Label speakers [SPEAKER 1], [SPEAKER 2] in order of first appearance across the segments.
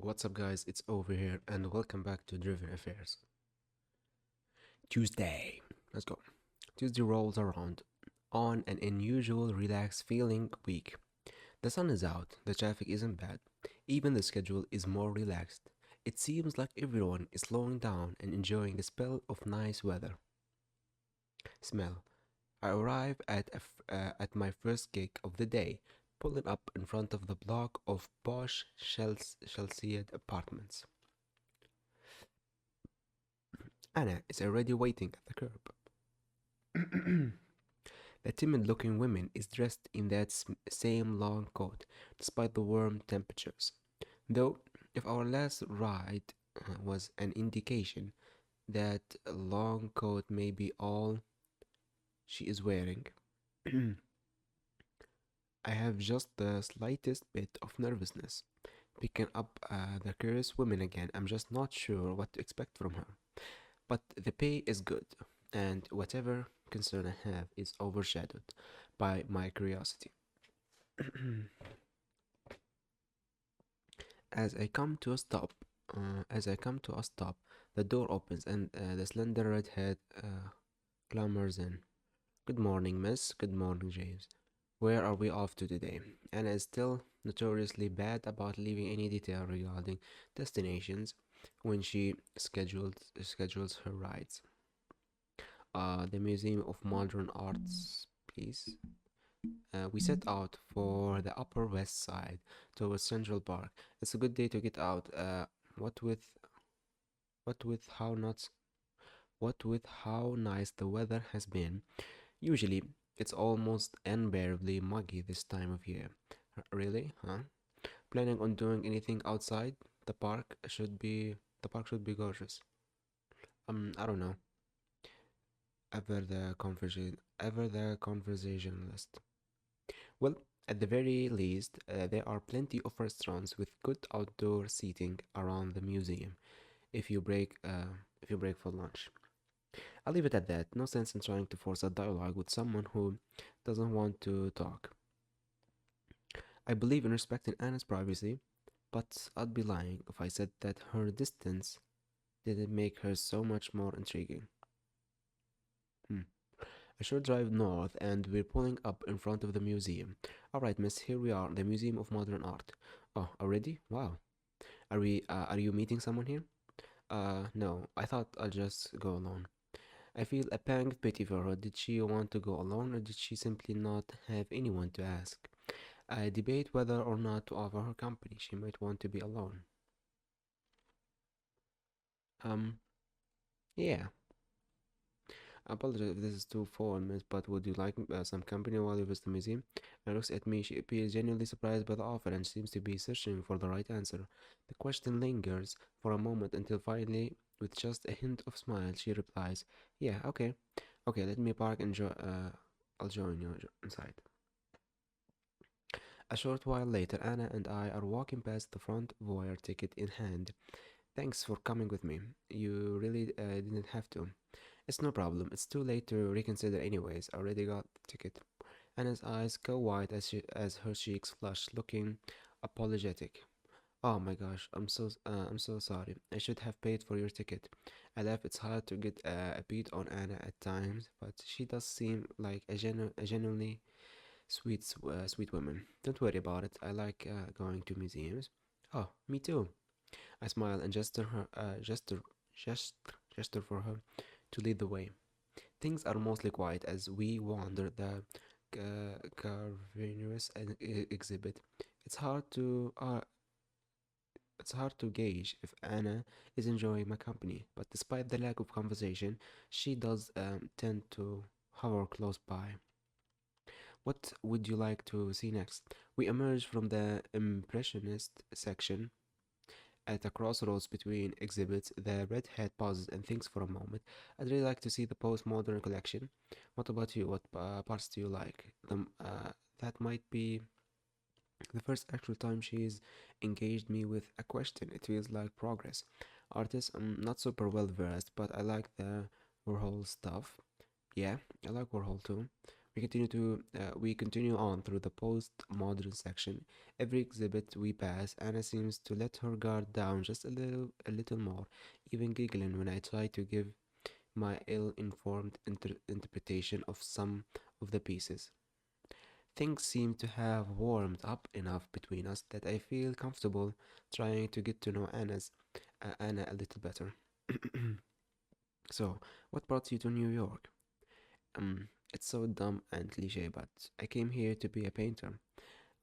[SPEAKER 1] What's up, guys? It's over here, and welcome back to Driven Affairs. Tuesday. Let's go. Tuesday rolls around on an unusual, relaxed feeling week. The sun is out, the traffic isn't bad, even the schedule is more relaxed. It seems like everyone is slowing down and enjoying the spell of nice weather. Smell. I arrive at my first gig of the day, pulling up in front of the block of posh Chelsea'd apartments. Anna is already waiting at the curb. The timid looking woman is dressed in that same long coat, despite the warm temperatures. Though, if our last ride was an indication that a long coat may be all she is wearing, I have just the slightest bit of nervousness. Picking up the curious woman again, I'm just not sure what to expect from her. But the pay is good, and whatever concern I have is overshadowed by my curiosity. As I come to a stop, the door opens and the slender redhead clambers in. Good morning, miss. Good morning, James. Where are we off to today? Anna is still notoriously bad about leaving any detail regarding destinations when she schedules her rides. The Museum of Modern Arts, please. We set out for the Upper West Side towards Central Park. It's a good day to get out. What with what with how not what with how nice the weather has been. Usually, it's almost unbearably muggy this time of year. Really? Huh? Planning on doing anything outside? The park should be gorgeous. I don't know. Ever the conversationalist. Well, at the very least, there are plenty of restaurants with good outdoor seating around the museum. If you break, uh, if you break for lunch, I'll leave it at that. No sense in trying to force a dialogue with someone who doesn't want to talk. I believe in respecting Anna's privacy, but I'd be lying if I said that her distance didn't make her so much more intriguing. Hmm. A short drive north, and we're pulling up in front of the museum. Alright, miss, here we are, the Museum of Modern Art. Oh, already? Wow. Are you meeting someone here? No, I thought I'll just go alone. I feel a pang of pity for her. Did she want to go alone, or did she simply not have anyone to ask? I debate whether or not to offer her company. She might want to be alone. Um, yeah. I apologize if this is too formal, but would you like some company while you visit the museum? And looks at me. She appears genuinely surprised by the offer and seems to be searching for the right answer. The question lingers for a moment until finally, with just a hint of smile, she replies, "Yeah, okay, okay. Let me park and I'll join you inside." A short while later, Anna and I are walking past the front voyeur, ticket in hand. Thanks for coming with me. You really didn't have to. It's no problem. It's too late to reconsider anyways. I already got the ticket. Anna's eyes go wide as her cheeks flush, looking apologetic. Oh my gosh, I'm so sorry. I should have paid for your ticket. I laugh. It's hard to get a beat on Anna at times, but she does seem like a genuinely sweet woman. Don't worry about it. I like going to museums. Oh, me too. I smile and gesture for her to lead the way. Things are mostly quiet as we wander the Carvinus exhibit. It's hard to uh, it's hard to gauge if Anna is enjoying my company, but despite the lack of conversation, she does tend to hover close by. What would you like to see next? We emerge from the Impressionist section at a crossroads between exhibits. The redhead pauses and thinks for a moment. I'd really like to see the postmodern collection. What about you? What parts do you like? That might be the first actual time she's engaged me with a question. It feels like progress. Artists, I'm not super well versed, but I like the Warhol stuff. Yeah, I like Warhol too. We continue on through the post-modern section. Every exhibit we pass, Anna seems to let her guard down just a little more, even giggling when I try to give my ill-informed interpretation of some of the pieces. Things seem to have warmed up enough between us that I feel comfortable trying to get to know Anna a little better. So, what brought you to New York? It's so dumb and cliche, but I came here to be a painter.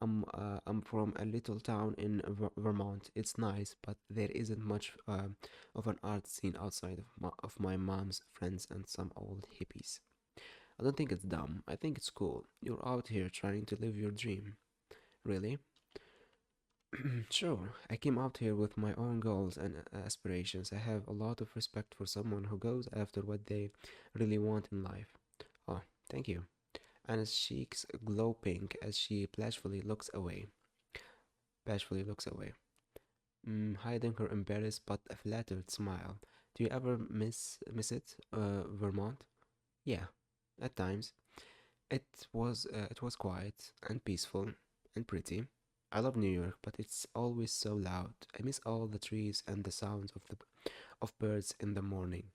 [SPEAKER 1] I'm from a little town in Vermont. It's nice, but there isn't much of an art scene outside of my mom's friends and some old hippies. I don't think it's dumb. I think it's cool. You're out here trying to live your dream. Really? Sure. I came out here with my own goals and aspirations. I have a lot of respect for someone who goes after what they really want in life. Oh, thank you. Anna's cheeks glow pink as she bashfully looks away, hiding her embarrassed but flattered smile. Do you ever miss it, Vermont? Yeah, at times. It was quiet and peaceful and pretty. I love New York, but it's always so loud. I miss all the trees and the sounds of birds in the morning,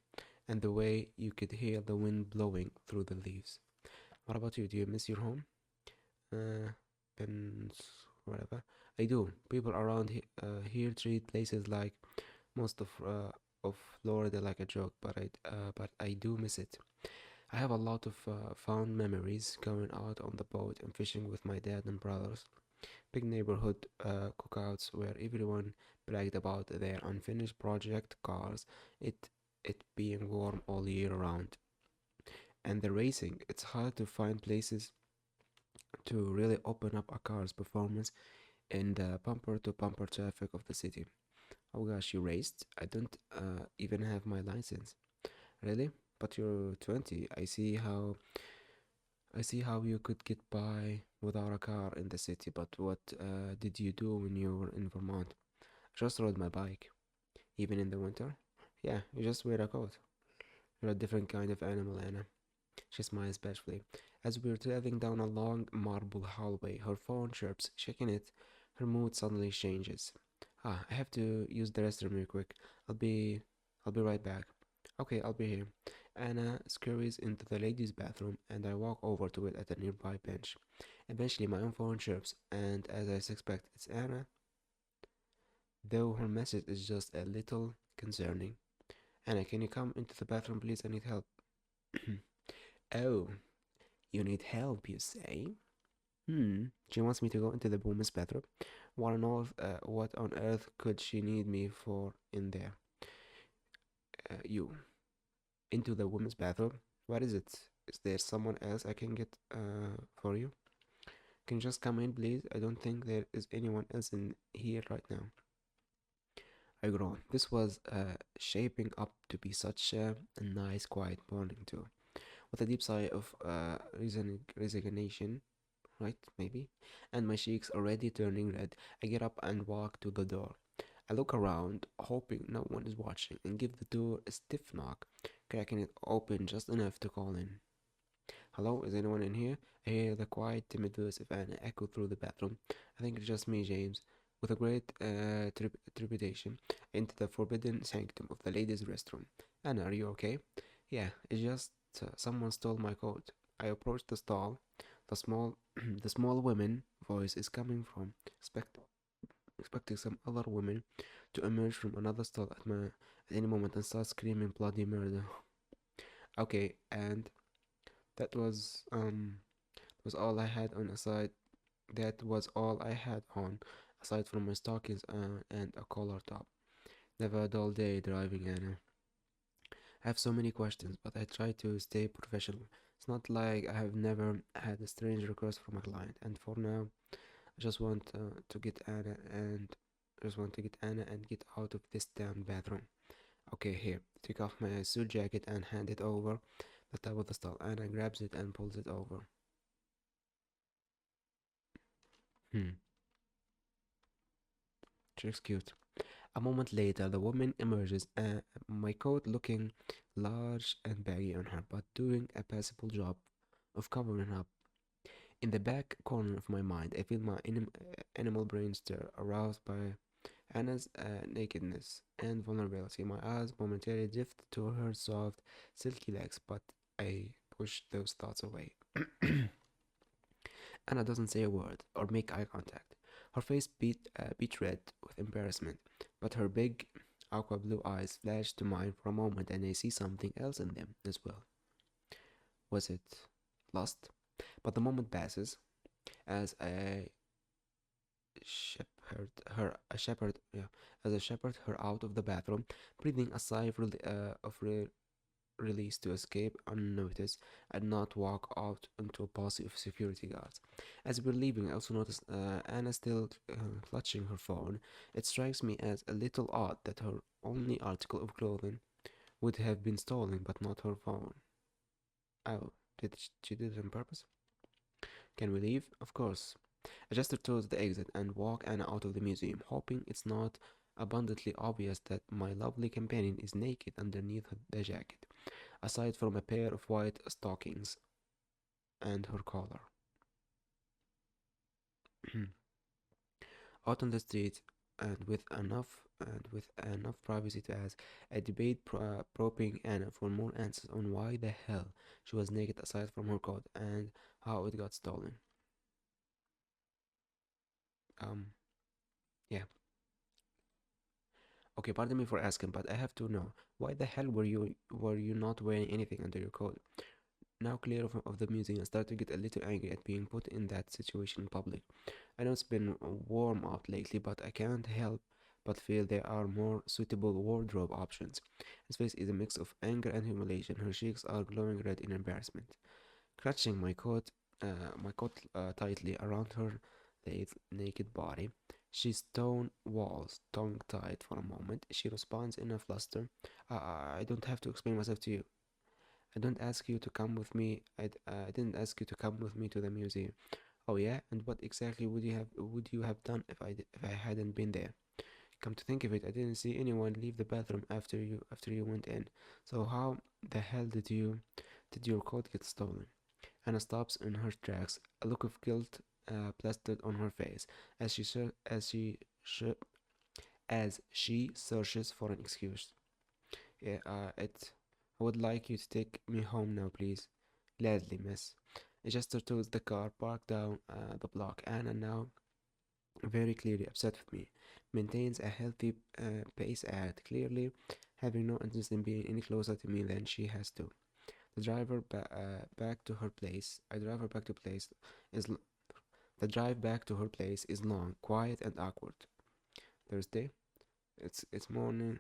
[SPEAKER 1] and the way you could hear the wind blowing through the leaves. What about you? Do you miss your home? Uh, and whatever. I do. People around here treat places like most of Florida like a joke, but I do miss it. I have a lot of fond memories going out on the boat and fishing with my dad and brothers. Big neighborhood cookouts where everyone bragged about their unfinished project cars. It being warm all year round. And the racing, it's hard to find places to really open up a car's performance in the bumper to bumper traffic of the city. Oh gosh, you raced? I don't even have my license. Really? But you're 20. I see how you could get by without a car in the city, but what did you do when you were in Vermont? Just rode my bike. Even in the winter? Yeah, you just wear a coat. You're a different kind of animal, Anna. She smiles bashfully. As we're traveling down a long marble hallway, her phone chirps, checking it. Her mood suddenly changes. I have to use the restroom real quick. I'll be I'll be right back. Okay, I'll be here. Anna scurries into the ladies' bathroom and I walk over to it at a nearby bench. Eventually my own phone chirps and as I suspect it's Anna, though her message is just a little concerning. Anna, can you come into the bathroom please? I need help. Oh, you need help, you say? She wants me to go into the women's bathroom. What on earth could she need me for in there? You into the women's bathroom? What is it? Is there someone else I can get for you? Can you just come in, please? I don't think there is anyone else in here right now. I groan. This was shaping up to be such a nice, quiet morning too. With a deep sigh of resignation, right? Maybe. And my cheeks already turning red, I get up and walk to the door. I look around, hoping no one is watching, and give the door a stiff knock, cracking it open just enough to call in. Hello, is anyone in here? I hear the quiet, timid voice of Anna echo through the bathroom. I think it's just me, James. With a great trepidation, I enter the forbidden sanctum of the ladies' restroom. Anna, are you okay? Yeah, it's just someone stole my coat. I approach the stall. The small, the small woman voice is coming from, expecting some other women to emerge from another stall at any moment and start screaming bloody murder. Okay, and that was all I had on aside. That was all I had on, aside from my stockings and a collar top. Never a dull day driving, Anna. I have so many questions, but I try to stay professional. It's not like I have never had a strange request from a client, and for now, I just want to get Anna and get out of this damn bathroom. Okay, here, take off my suit jacket and hand it over the top of the stall. Anna grabs it and pulls it over. Hmm, Trick's cute. A moment later, the woman emerges, my coat looking large and baggy on her, but doing a passable job of covering up. In the back corner of my mind, I feel my animal brain stir, aroused by Anna's nakedness and vulnerability. My eyes momentarily drift to her soft, silky legs, but I push those thoughts away. Anna doesn't say a word or make eye contact. Her face beat red with embarrassment, but her big aqua blue eyes flash to mine for a moment, and I see something else in them as well. Was it lust? But the moment passes as I shepherd, yeah, as I shepherd her out of the bathroom, breathing a sigh of release to escape unnoticed and not walk out into a posse of security guards. As we're leaving, I also notice Anna still clutching her phone. It strikes me as a little odd that her only article of clothing would have been stolen, but not her phone. Oh, did she did it on purpose? Can we leave? Of course. I gesture towards the exit and walk Anna out of the museum, hoping it's not abundantly obvious that my lovely companion is naked underneath the jacket, aside from a pair of white stockings and her collar. Out on the street, and with enough privacy to ask, I debate probing Anna for more answers on why the hell she was naked aside from her coat and how it got stolen. Um, yeah. Okay, pardon me for asking, but I have to know why the hell were you not wearing anything under your coat? Now clear of the museum, I start to get a little angry at being put in that situation in public. I know it's been warm out lately, but I can't help but feel there are more suitable wardrobe options. His face is a mix of anger and humiliation. Her cheeks are glowing red in embarrassment. Clutching my coat tightly around her lithe, naked body, she stone walls, tongue-tied for a moment. She responds in a fluster. I don't have to explain myself to you. I don't ask you to come with me. I didn't ask you to come with me to the museum. Oh yeah, and what exactly would you have done if I hadn't been there? Come to think of it, I didn't see anyone leave the bathroom after you went in. So how the hell did your coat get stolen? Anna stops in her tracks, a look of guilt plastered on her face as she ser- as she searches for an excuse. Yeah, I would like you to take me home now, please. Gladly, miss. I gestured towards the car parked down the block. Anna, now very clearly upset with me, maintains a healthy pace at clearly having no interest in being any closer to me than she has to. The driver back to her place. I drive her back to place. Is l- the drive back to her place is long, quiet, and awkward. Thursday. It's morning.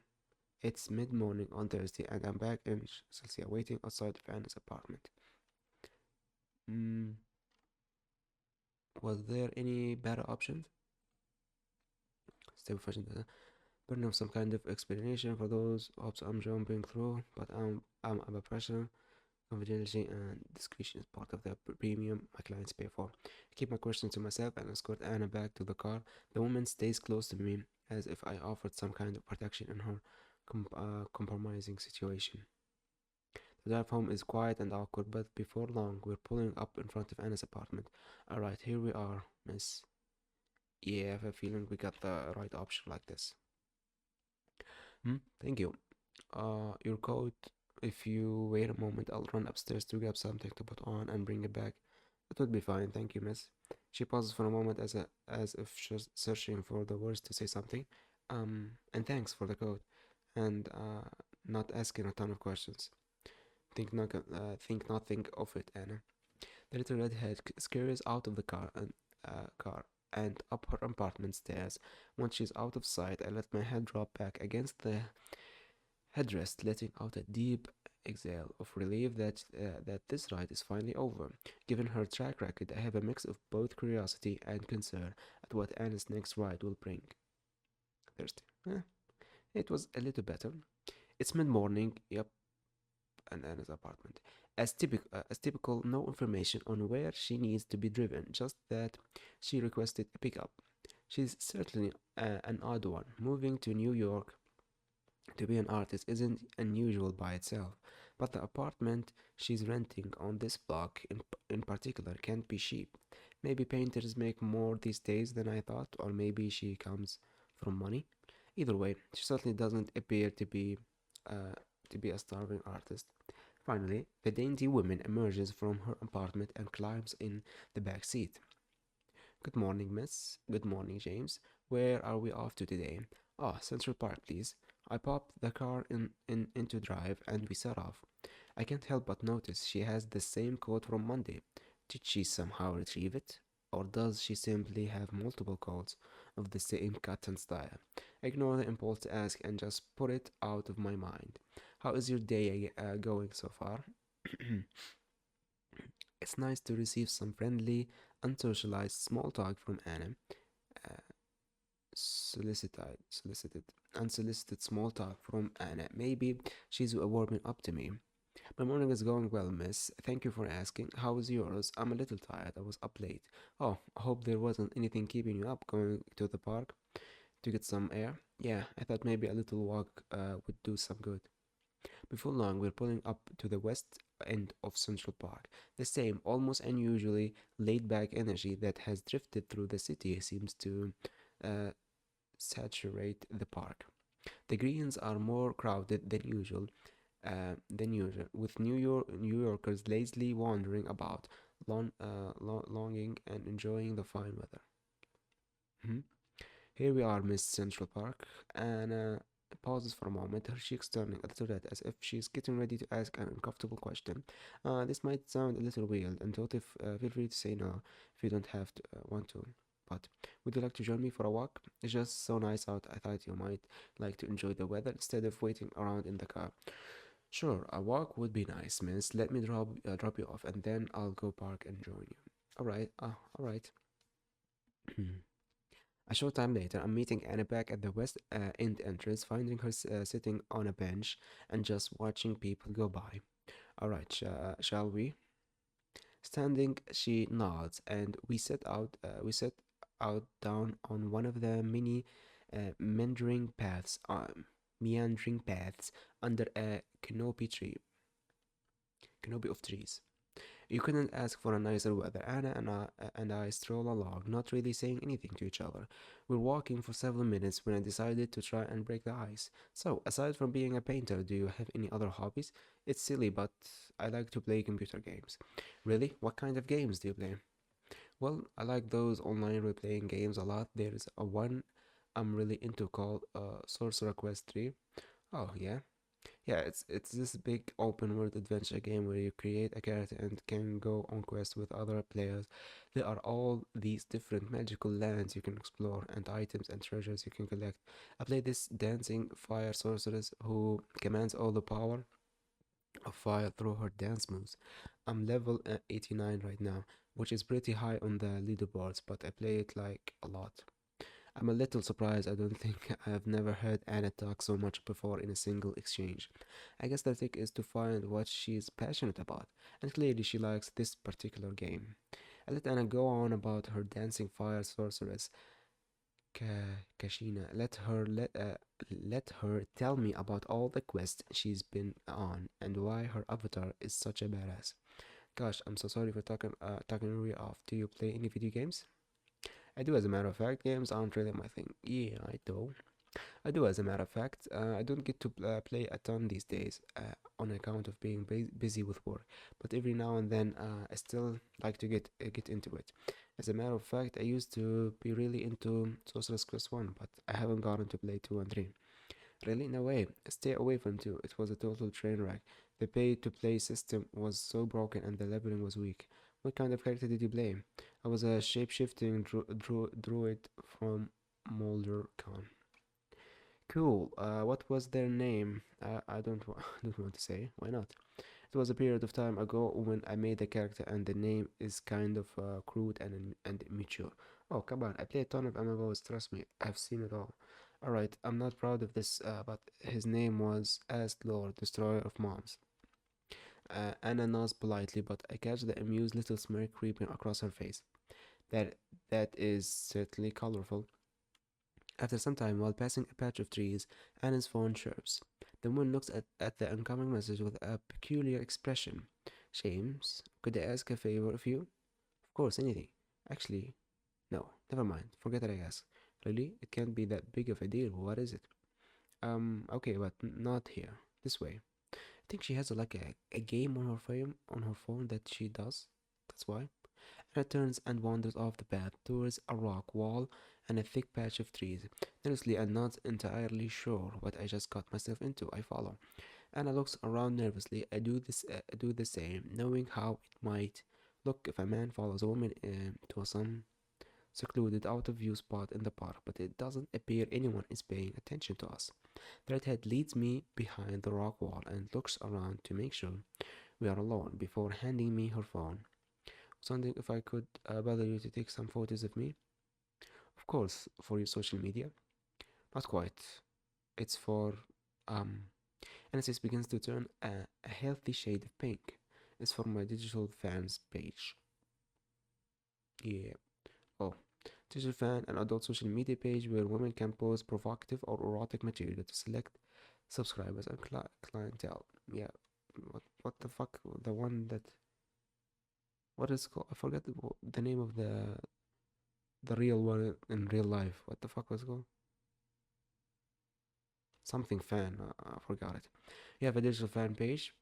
[SPEAKER 1] It's mid-morning on Thursday, and I'm back in Chelsea, waiting outside of Anna's apartment. Mm, was there any better option? Stable fashion. Burning some kind of explanation for those hopes I'm jumping through, but I'm under pressure. Confidentiality and discretion is part of the premium my clients pay for. I keep my questions to myself and escort Anna back to the car. The woman stays close to me as if I offered some kind of protection in her compromising situation. The drive home is quiet and awkward, but before long, we're pulling up in front of Anna's apartment. Alright, here we are, miss. Yeah, I have a feeling we got the right option like this. Thank you. Your coat. If you wait a moment, I'll run upstairs to grab something to put on and bring it back. That would be fine, thank you, miss. She pauses for a moment as if she's searching for the words to say something. And thanks for the coat. And not asking a ton of questions. Think nothing of it, Anna. The little redhead scurries out of the car and up her apartment stairs. Once she's out of sight, I let my head drop back against the headrest, letting out a deep exhale of relief that this ride is finally over. Given her track record, I have a mix of both curiosity and concern at what Anna's next ride will bring. Thursday. It was a little better. It's mid-morning. Yep, and Anna's apartment. As typical, no information on where she needs to be driven, just that she requested a pickup. She's certainly an odd one. Moving to New York to be an artist isn't unusual by itself, But the apartment she's renting on this block in particular can't be cheap. Maybe painters make more these days than I thought, or maybe she comes from money. Either way, she certainly doesn't appear uh, to be a starving artist. Finally, the dainty woman emerges from her apartment and climbs in the back seat. Good morning, miss. Good morning, James. Where are we off to today? Ah, Central Park, please. I popped the car into drive and we set off. I can't help but notice she has the same coat from Monday. Did she somehow retrieve it? Or does she simply have multiple coats of the same cut and style? Ignore the impulse to ask and just put it out of my mind. How is your day going so far? It's nice to receive some friendly, unsocialized small talk from Anna. Uh, unsolicited small talk from Anna. Maybe she's warming up to me. My morning is going well, miss. Thank you for asking. How was yours? I'm a little tired. I was up late. Oh, I hope there wasn't anything keeping you up going to the park to get some air. Yeah, I thought maybe a little walk would do some good. Before long, we're pulling up to the west end of Central Park. The same, almost unusually laid back energy that has drifted through the city seems to uh, saturate the park. The greens are more crowded than usual, with New Yorkers lazily wandering about, longing and enjoying the fine weather. Mhm. Here we are, Miss Central Park. Anna pauses for a moment, her cheeks turning a little red as if she's getting ready to ask an uncomfortable question. This might sound a little weird, and don't if, feel free to say no if you don't have to want to. But would you like to join me for a walk? It's just so nice out. I thought you might like to enjoy the weather instead of waiting around in the car. Sure, a walk would be nice, miss. Let me drop you off, and then I'll go park and join you. All right. A short time later, I'm meeting Anna back at the West End entrance, finding her sitting on a bench and just watching people go by. All right, shall we? Standing, she nods, and we set out. We set out down on one of the many meandering paths under a canopy of trees. You couldn't ask for a nicer weather. Anna and I stroll along, not really saying anything to each other. We're walking for several minutes when I decided to try and break the ice. So, aside from being a painter, do you have any other hobbies? It's silly, but I like to play computer games. Really? What kind of games do you play? Well, I like those online role-playing games a lot. There's a one I'm really into called Sorcerer Quest 3. Oh, yeah. Yeah, it's this big open world adventure game where you create a character and can go on quests with other players. There are all these different magical lands you can explore and items and treasures you can collect. I play this dancing fire sorceress who commands all the power of fire through her dance moves. I'm level 89 right now, which is pretty high on the leaderboards, but I play it like a lot. I'm a little surprised. I don't think I've never heard Anna talk so much before in a single exchange. I guess the trick is to find what she's passionate about, and clearly she likes this particular game. I let Anna go on about her dancing fire sorceress, Kashina. Let her tell me about all the quests she's been on and why her avatar is such a badass. Gosh, I'm so sorry for talking Rui off. Do you play any video games? I do, as a matter of fact. Games aren't really my thing. Yeah, I do. I do, as a matter of fact. I don't get to play a ton these days on account of being busy with work. But every now and then, I still like to get into it. As a matter of fact, I used to be really into Sorcerer's Quest 1, but I haven't gotten to play 2 and 3. Really? No way. Stay away from 2. It was a total train wreck. The pay-to-play system was so broken and the leveling was weak. What kind of character did you play? I was a shape-shifting druid from Molder Khan. Cool. What was their name? I don't don't want to say. Why not? It was a period of time ago when I made a character, and the name is kind of crude and immature. Oh, come on! I play a ton of MMOs. Trust me, I've seen it all. All right, I'm not proud of this, but his name was Astlord, Destroyer of Moms. Anna nods politely, but I catch the amused little smirk creeping across her face. That that is certainly colorful. After some time, while passing a patch of trees, Anna's phone chirps. The woman looks at the incoming message with a peculiar expression. James, could I ask a favor of you? Of course, anything. Actually, no, never mind. Forget that I asked. Really? It can't be that big of a deal. What is it? Okay, but not here. This way. I think she has like a game on her phone that she does. That's why. And turns and wanders off the path towards a rock wall and a thick patch of trees. Nervously and not entirely sure what I just got myself into, I follow. Anna looks around nervously. I do the same, knowing how it might look if a man follows a woman to some secluded out of view spot in the park, but it doesn't appear anyone is paying attention to us. The redhead leads me behind the rock wall and looks around to make sure we are alone before handing me her phone. Wondering if I could bother you to take some photos of me. Of course, for your social media. Not quite. It's for and it begins to turn a healthy shade of pink. It's for my digital fans page. Yeah. Oh, digital fan, an adult social media page where women can post provocative or erotic material to select subscribers and clientele. Yeah. What the fuck? The one that what is it called? I forget the name of the real one in real life. What the fuck was it called? Something fan. I forgot it. You have a digital fan page.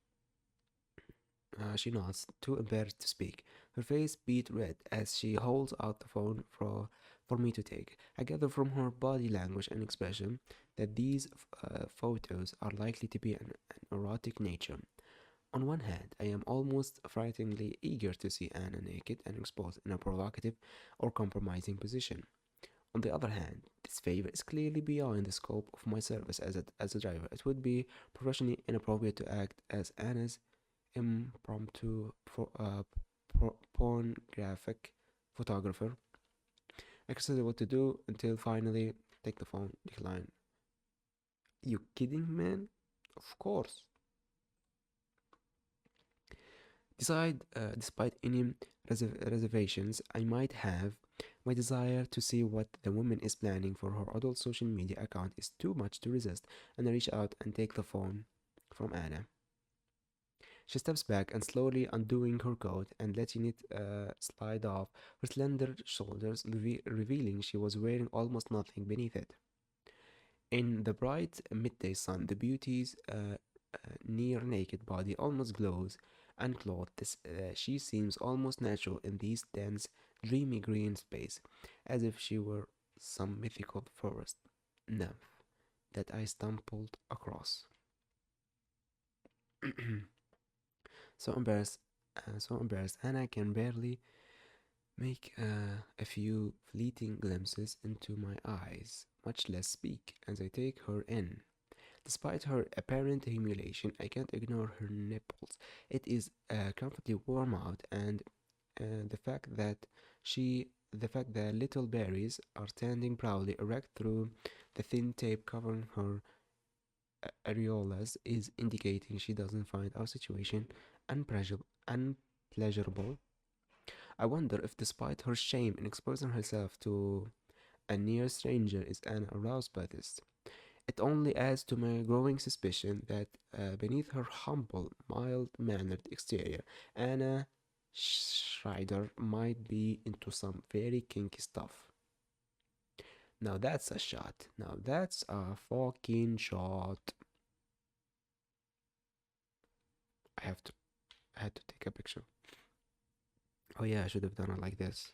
[SPEAKER 1] She nods, too embarrassed to speak. Her face beat red as she holds out the phone for me to take. I gather from her body language and expression that these photos are likely to be an erotic nature. On one hand, I am almost frighteningly eager to see Anna naked and exposed in a provocative or compromising position. On the other hand, this favor is clearly beyond the scope of my service as a driver. It would be professionally inappropriate to act as Anna's impromptu pornographic photographer. I consider what to do until finally take the phone, decline. You kidding, man? Of course. Despite any reservations I might have, my desire to see what the woman is planning for her adult social media account is too much to resist, and I reach out and take the phone from Anna. She steps back and slowly undoing her coat and letting it slide off her slender shoulders, revealing she was wearing almost nothing beneath it. In the bright midday sun, the beauty's near naked body almost glows, unclothed. She seems almost natural in these dense, dreamy green space, as if she were some mythical forest nymph that I stumbled across. So embarrassed, and I can barely make a few fleeting glimpses into my eyes, much less speak, as I take her in. Despite her apparent humiliation, I can't ignore her nipples. It is comfortably warm out, and the fact that the fact that little berries are standing proudly erect through the thin tape covering her areolas is indicating she doesn't find our situation unpleasurable. I wonder if, despite her shame in exposing herself to a near stranger, is Anna aroused by this. It only adds to my growing suspicion that beneath her humble, mild mannered exterior, Anna Schreider might be into some very kinky stuff. Now that's a shot. Now that's a fucking shot. I have to. I had to take a picture. Oh yeah, I should have done it like this.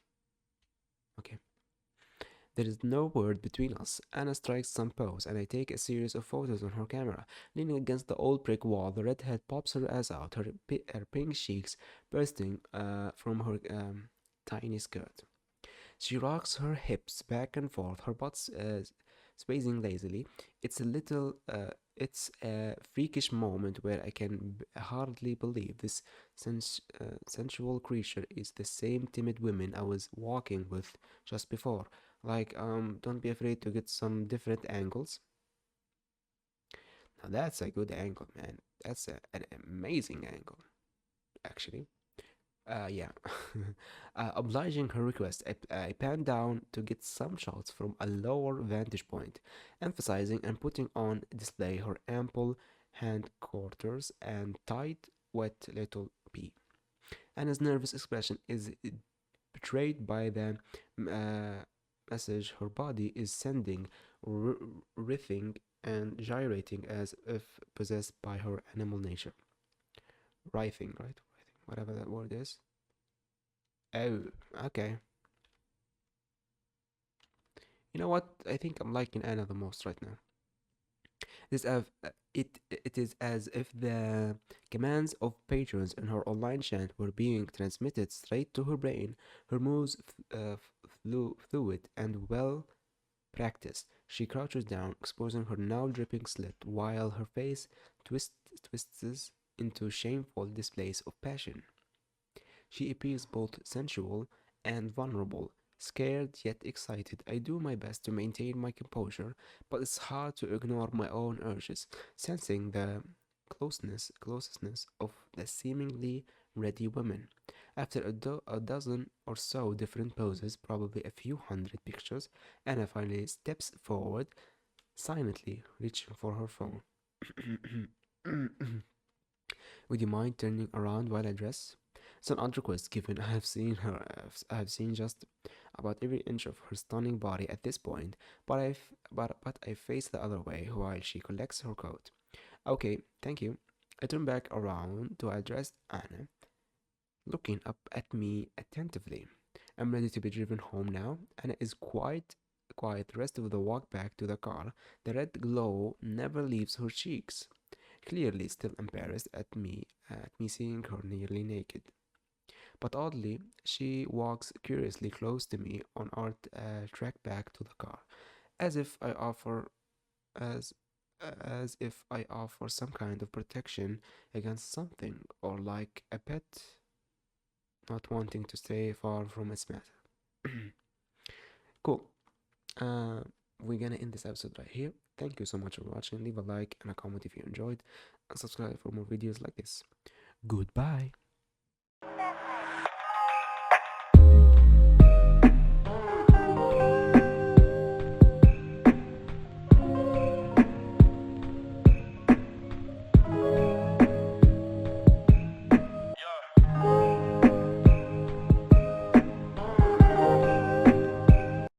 [SPEAKER 1] Okay. There is no word between us. Anna strikes some pose, and I take a series of photos on her camera. Leaning against the old brick wall, the redhead pops her ass out, her pink cheeks bursting from her tiny skirt. She rocks her hips back and forth, her butt swaying lazily. It's a freakish moment where I can hardly believe this sensual creature is the same timid woman I was walking with just before. Like, don't be afraid to get some different angles. Now that's a good angle, man. That's an amazing angle, actually. Yeah. Obliging her request, I pan down to get some shots from a lower vantage point, emphasizing and putting on display her ample hand quarters and tight, wet little pee. Anna's nervous expression is betrayed by the message her body is sending, r- writhing and gyrating as if possessed by her animal nature. Writhing, right? Writhing, whatever that word is. Oh, okay. You know what? I think I'm liking Anna the most right now. It is as if the commands of patrons in her online chat were being transmitted straight to her brain. Her moves fluid and well practiced. She crouches down, exposing her now dripping slit, while her face twists into shameful displays of passion. She appears both sensual and vulnerable, scared yet excited. I do my best to maintain my composure, but it's hard to ignore my own urges, sensing the closeness of the seemingly ready woman. After a dozen or so different poses, probably a few hundred pictures, Anna finally steps forward, silently reaching for her phone. Would you mind turning around while I dress? It's an odd request given I have seen just about every inch of her stunning body at this point, but I face the other way while she collects her coat. Okay, thank you. I turn back around to address Anna, looking up at me attentively. I'm ready to be driven home now. Anna is quite quiet the rest of the walk back to the car. The red glow never leaves her cheeks, clearly still embarrassed at me seeing her nearly naked. But oddly, she walks curiously close to me on our trek back to the car, as if I offer as as if I offer some kind of protection against something, or like a pet not wanting to stay far from its matter. Cool. Uh, we're gonna end this episode right here. Thank you so much for watching. Leave a like and a comment if you enjoyed, and subscribe for more videos like this. Goodbye.